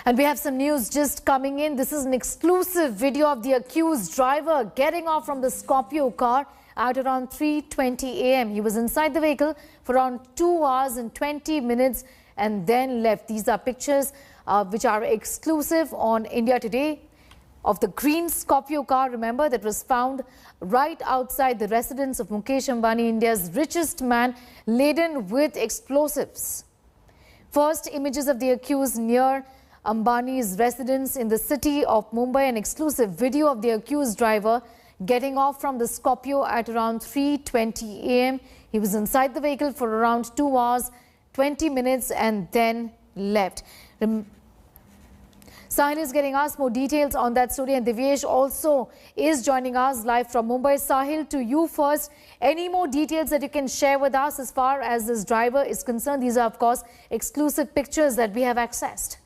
And we have some news just coming in. This is an exclusive video of the accused driver getting off from the Scorpio car at around 3:20 a.m. He was inside the vehicle for around 2 hours and 20 minutes and then left. These are pictures which are exclusive on India Today of the green Scorpio car, remember, that was found right outside the residence of Mukesh Ambani, India's richest man, laden with explosives. First, images of the accused near Ambani's residence in the city of Mumbai, an exclusive video of the accused driver getting off from the Scorpio at around 3:20 a.m. He was inside the vehicle for around 2 hours, 20 minutes and then left. Sahil is getting us more details on that story, and Divyesh also is joining us live from Mumbai. Sahil, to you first, any more details that you can share with us as far as this driver is concerned? These are, of course, exclusive pictures that we have accessed.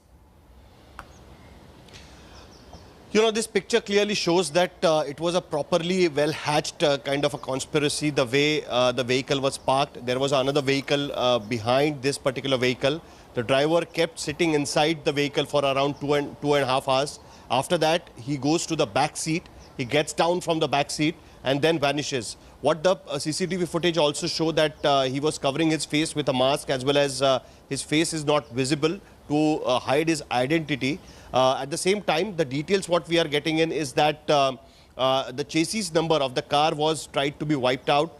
You know, this picture clearly shows that it was a properly well-hatched kind of a conspiracy, the way the vehicle was parked. There was another vehicle behind this particular vehicle. The driver kept sitting inside the vehicle for around two and a half hours. After that, he goes to the back seat. He gets down from the back seat and then vanishes. What the CCTV footage also show that he was covering his face with a mask, as well as his face is not visible to hide his identity. At the same time, the details what we are getting in is that the chassis number of the car was tried to be wiped out.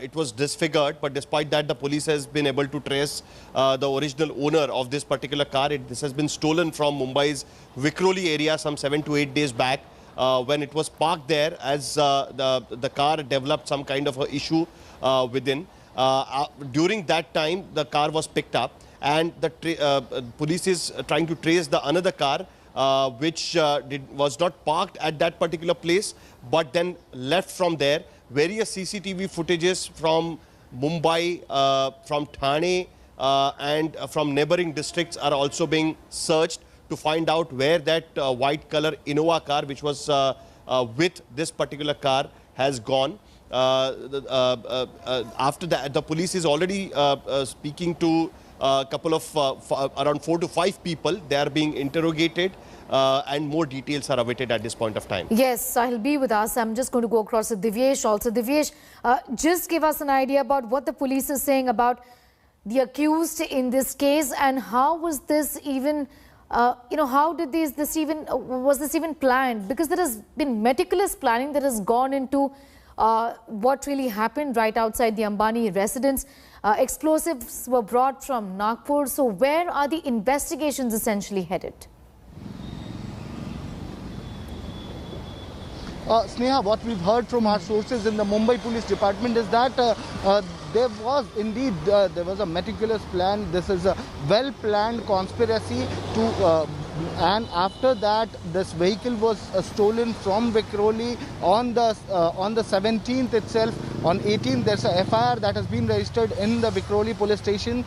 It was disfigured, but despite that, the police has been able to trace the original owner of this particular car. This has been stolen from Mumbai's Vikhroli area some 7 to 8 days back, when it was parked there, as the car developed some kind of a issue within. During that time, the car was picked up, and the police is trying to trace the another car which was not parked at that particular place, but then left from there. Various CCTV footages from Mumbai, from Thane and from neighboring districts are also being searched to find out where that white color Innova car, which was with this particular car, has gone. After that, the police is already speaking to a couple of around 4 to 5 people. They are being interrogated, and more details are awaited at this point of time. Yes, Sahil, be with us. I'm just going to go across to Divyesh also. Divyesh, just give us an idea about what the police is saying about the accused in this case, and how was this even, how did was this even planned? Because there has been meticulous planning that has gone into what really happened right outside the Ambani residence. Explosives were brought from Nagpur. So where are the investigations essentially headed? Sneha, what we've heard from our sources in the Mumbai Police Department is that there was indeed there was a meticulous plan. This is a well-planned conspiracy to and after that, this vehicle was stolen from Vikhroli on the 17th itself. On 18th, there's a FIR that has been registered in the Vikhroli police station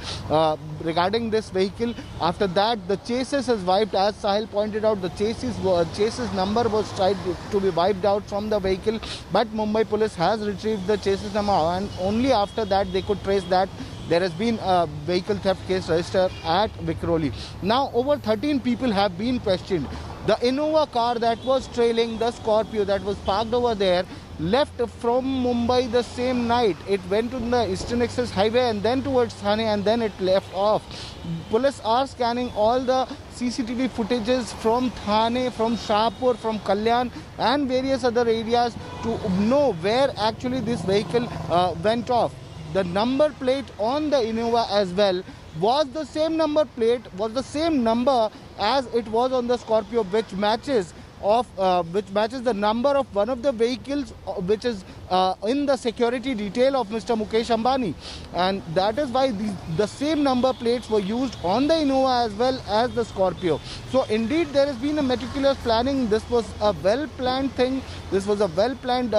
regarding this vehicle. After that, the chassis is wiped. As Sahil pointed out, the chassis number was tried to be wiped out from the vehicle, but Mumbai police has retrieved the chassis number, and only after that they could trace that there has been a vehicle theft case registered at Vikhroli. Now, over 13 people have been questioned. The Innova car that was trailing the Scorpio that was parked over there left from Mumbai the same night. It went to the Eastern Access Highway and then towards Thane, and then it left off. Police are scanning all the CCTV footages from Thane, from Shahpur, from Kalyan and various other areas to know where actually this vehicle went off. The number plate on the Innova as well was the same number plate, was the same number as it was on the Scorpio, which matches the number of one of the vehicles which is in the security detail of Mr. Mukesh Ambani, and that is why the same number plates were used on the Innova as well as the Scorpio. So indeed there has been a meticulous planning. This was a well-planned thing. This was a well-planned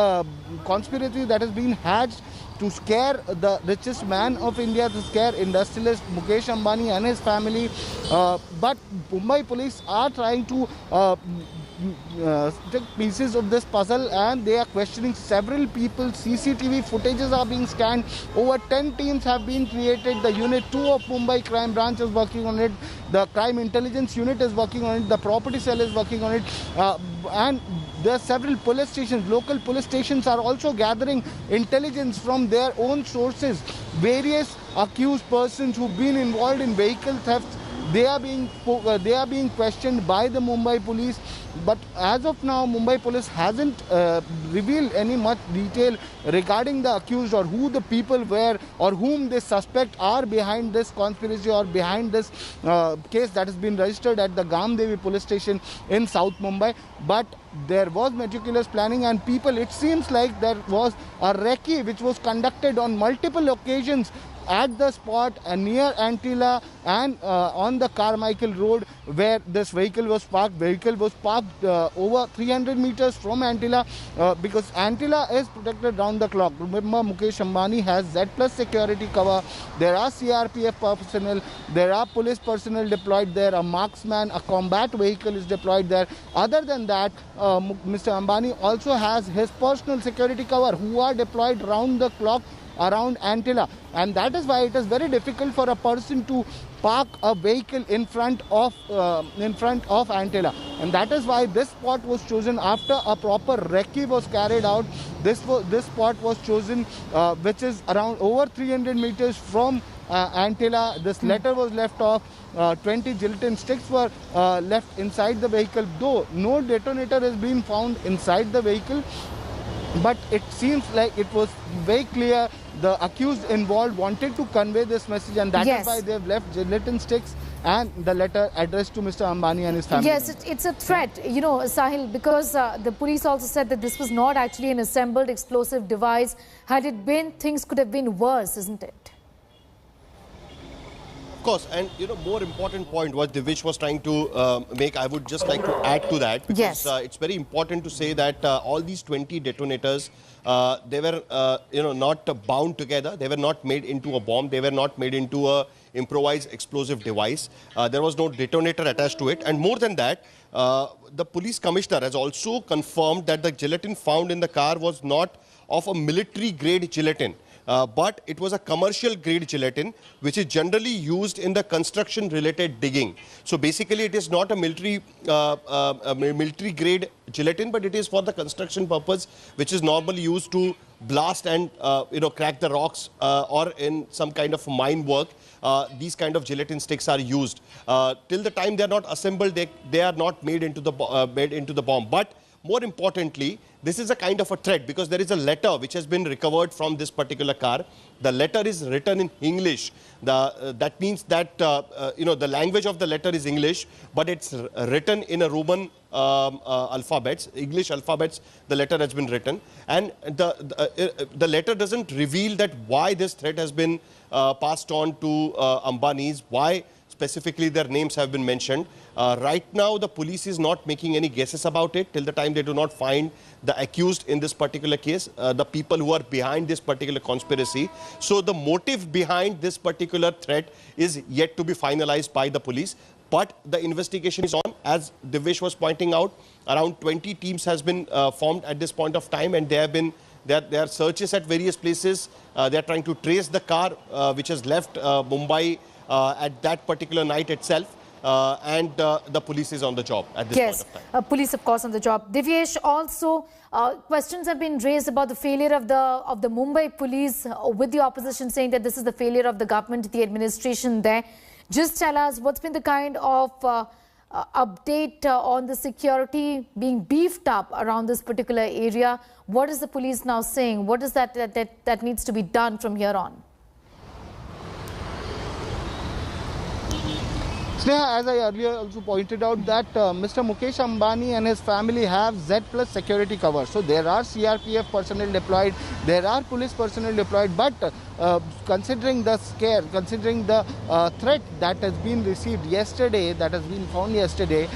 conspiracy that has been hatched to scare the richest man of India, to scare industrialist Mukesh Ambani and his family. But Mumbai police are trying to pieces of this puzzle, and they are questioning several people. CCTV footages are being scanned. Over 10 teams have been created. The Unit 2 of Mumbai Crime Branch is working on it. The Crime Intelligence Unit is working on it. The Property Cell is working on it. And there are several police stations. Local police stations are also gathering intelligence from their own sources. Various accused persons who've been involved in vehicle thefts, they are being questioned by the Mumbai police. But as of now, Mumbai police hasn't revealed any much detail regarding the accused or who the people were or whom they suspect are behind this conspiracy or behind this case that has been registered at the Gamdevi police station in South Mumbai. But there was meticulous planning, and people, it seems like there was a recce which was conducted on multiple occasions at the spot near Antilla and on the Carmichael Road where this vehicle was parked. Vehicle was parked over 300 meters from Antilla because Antilla is protected round the clock. Remember, Mukesh Ambani has Z+ security cover. There are CRPF personnel. There are police personnel deployed there. A marksman, a combat vehicle is deployed there. Other than that, Mr. Ambani also has his personal security cover who are deployed round the clock around Antilla, and that is why it is very difficult for a person to park a vehicle in front of Antilla, and that is why this spot was chosen after a proper recce was carried out. This spot was chosen, which is around over 300 meters from Antilla. This letter was left off. 20 gelatin sticks were left inside the vehicle, though no detonator has been found inside the vehicle. But it seems like it was very clear the accused involved wanted to convey this message, and that is why they have left gelatin sticks and the letter addressed to Mr. Ambani and his family. Yes, it's a threat, you know, Sahil, because the police also said that this was not actually an assembled explosive device. Had it been, things could have been worse, isn't it? Of course, and you know, more important point what Divish was trying to make, I would just like to add to that, because it's very important to say that all these 20 detonators, they were not bound together. They were not made into a bomb. They were not made into a improvised explosive device. There was no detonator attached to it, and more than that, the police commissioner has also confirmed that the gelatin found in the car was not of a military grade gelatin. But it was a commercial grade gelatin which is generally used in the construction related digging. So basically it is not a military grade gelatin, but it is for the construction purpose, which is normally used to blast and crack the rocks or in some kind of mine work. These kind of gelatin sticks are used. Till the time they are not assembled, they are not made into the bomb. But more importantly, this is a kind of a threat because there is a letter which has been recovered from this particular car. The letter is written in English. That means that the language of the letter is English, but it's written in a Roman alphabets, English alphabets. The letter has been written, and the letter doesn't reveal that why this threat has been passed on to Ambanis, why specifically their names have been mentioned. Right now, the police is not making any guesses about it till the time they do not find the accused in this particular case, the people who are behind this particular conspiracy. So the motive behind this particular threat is yet to be finalized by the police. But the investigation is on. As Divesh was pointing out, around 20 teams has been formed at this point of time, and there are searches at various places. They are trying to trace the car which has left Mumbai at that particular night itself, and the police is on the job at this point of time. Police, of course, on the job. Divyesh, also questions have been raised about the failure of the Mumbai police, with the opposition saying that this is the failure of the government, the administration there. Just tell us what's been the kind of update on the security being beefed up around this particular area. What is the police now saying? What is that needs to be done from here on? Sneha, as I earlier also pointed out that Mr. Mukesh Ambani and his family have Z+ security cover. So there are CRPF personnel deployed, there are police personnel deployed, but considering the scare, considering the threat that has been received yesterday, that has been found yesterday,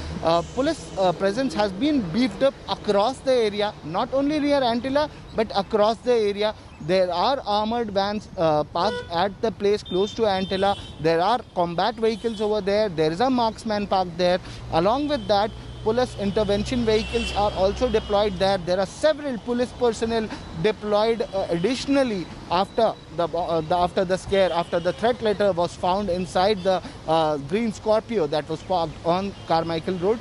police presence has been beefed up across the area, not only near Antilla, but across the area. There are armored vans parked at the place close to Antilla. There are combat vehicles over there. There is a marksman parked there. Along with that, police intervention vehicles are also deployed there. There are several police personnel deployed additionally after the scare, after the threat letter was found inside the green Scorpio that was parked on Carmichael Road.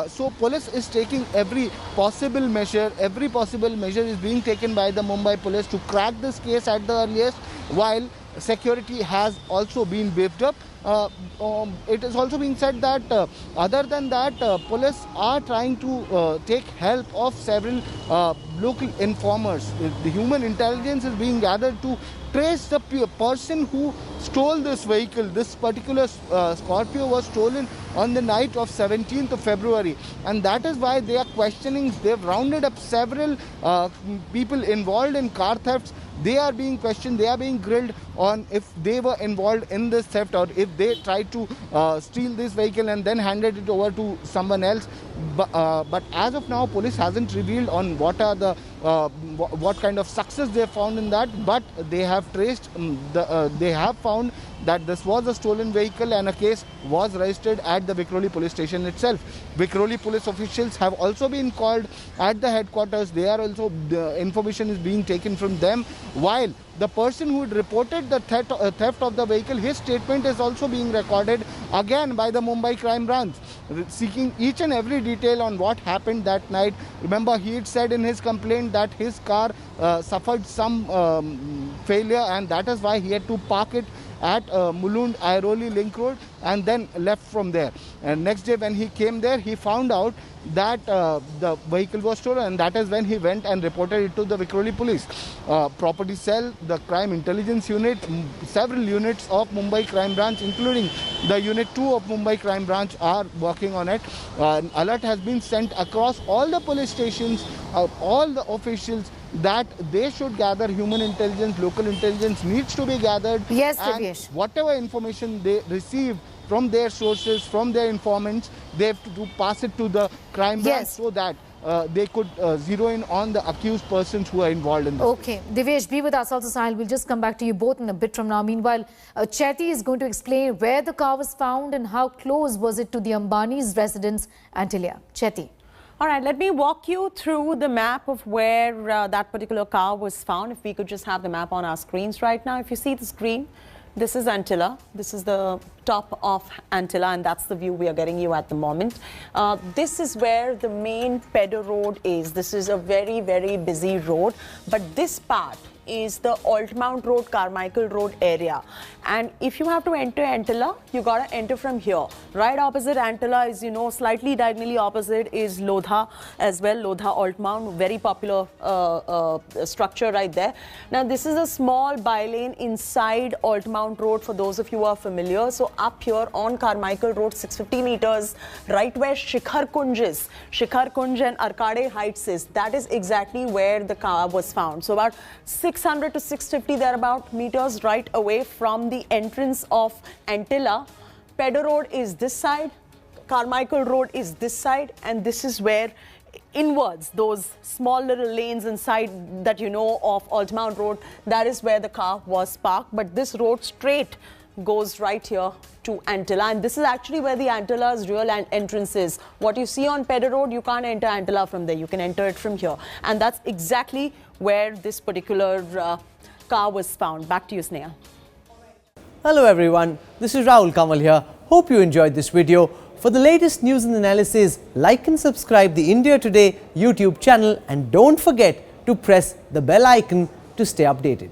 So police is taking every possible measure is being taken by the Mumbai police to crack this case at the earliest, while security has also been beefed up. It is also being said that other than that, police are trying to take help of several local informers. The human intelligence is being gathered to trace the person who stole this vehicle. This particular Scorpio was stolen on the night of 17th of February, and that is why they are questioning. They've rounded up several people involved in car thefts. They are being questioned, they are being grilled on if they were involved in this theft, or if they tried to steal this vehicle and then handed it over to someone else. But as of now, police hasn't revealed on what are the what kind of success they found in that. But they have traced, they have found that this was a stolen vehicle, and a case was registered at the Vikhroli police station itself. Vikhroli police officials have also been called at the headquarters. They are also, the information is being taken from them, while the person who had reported the theft of the vehicle, his statement is also being recorded again by the Mumbai Crime Branch, seeking each and every detail on what happened that night. Remember, he had said in his complaint that his car suffered some failure, and that is why he had to park it at Mulund-Airoli Link Road and then left from there. And next day when he came there, he found out that the vehicle was stolen, and that is when he went and reported it to the Vikhroli police. Property cell, the crime intelligence unit, several units of Mumbai Crime Branch, including the unit 2 of Mumbai Crime Branch, are working on it. An alert has been sent across all the police stations, all the officials, that they should gather human intelligence, local intelligence needs to be gathered. Yes, and Divyesh. whatever information they receive from their sources, from their informants, they have to pass it to the crime branch, Yes. so that they could zero in on the accused persons who are involved in this. Okay, Divyesh, be with us also, Sahil. We'll just come back to you both in a bit from now. Meanwhile, Chetty is going to explain where the car was found and how close was it to the Ambani's residence, Antilia. Chetty. All right, let me walk you through the map of where that particular car was found. If we could just have the map on our screens right now. If you see the screen, this is Antilla. This is the top of Antilla, and that's the view we are getting you at the moment. This is where the main Pedder Road is. This is a very, very busy road, but this part is the Altmount Road, Carmichael Road area. And if you have to enter Antilla, you got to enter from here. Right opposite Antilla is, you know, slightly diagonally opposite is Lodha as well. Lodha Altmount, very popular structure right there. Now, this is a small bylane inside Altmount Road for those of you who are familiar. So up here on Carmichael Road, 650 meters, right where Shikhar Kunj is, Shikhar Kunj and Arcade Heights is, that is exactly where the car was found. So about 600 to 650 thereabout meters right away from the entrance of Antilla. Pedder Road is this side, Carmichael Road is this side, and this is where inwards, those small little lanes inside that you know of Altmount Road, that is where the car was parked. But this road straight goes right here to Antilla, and this is actually where the Antilla's real entrance is. What you see on Pedder Road, you can't enter Antilla from there, you can enter it from here, and that's exactly where this particular car was found. Back to you, Sneha. Hello everyone, this is Rahul Kamal here. Hope you enjoyed this video. For the latest news and analysis, like and subscribe the India Today YouTube channel, and don't forget to press the bell icon to stay updated.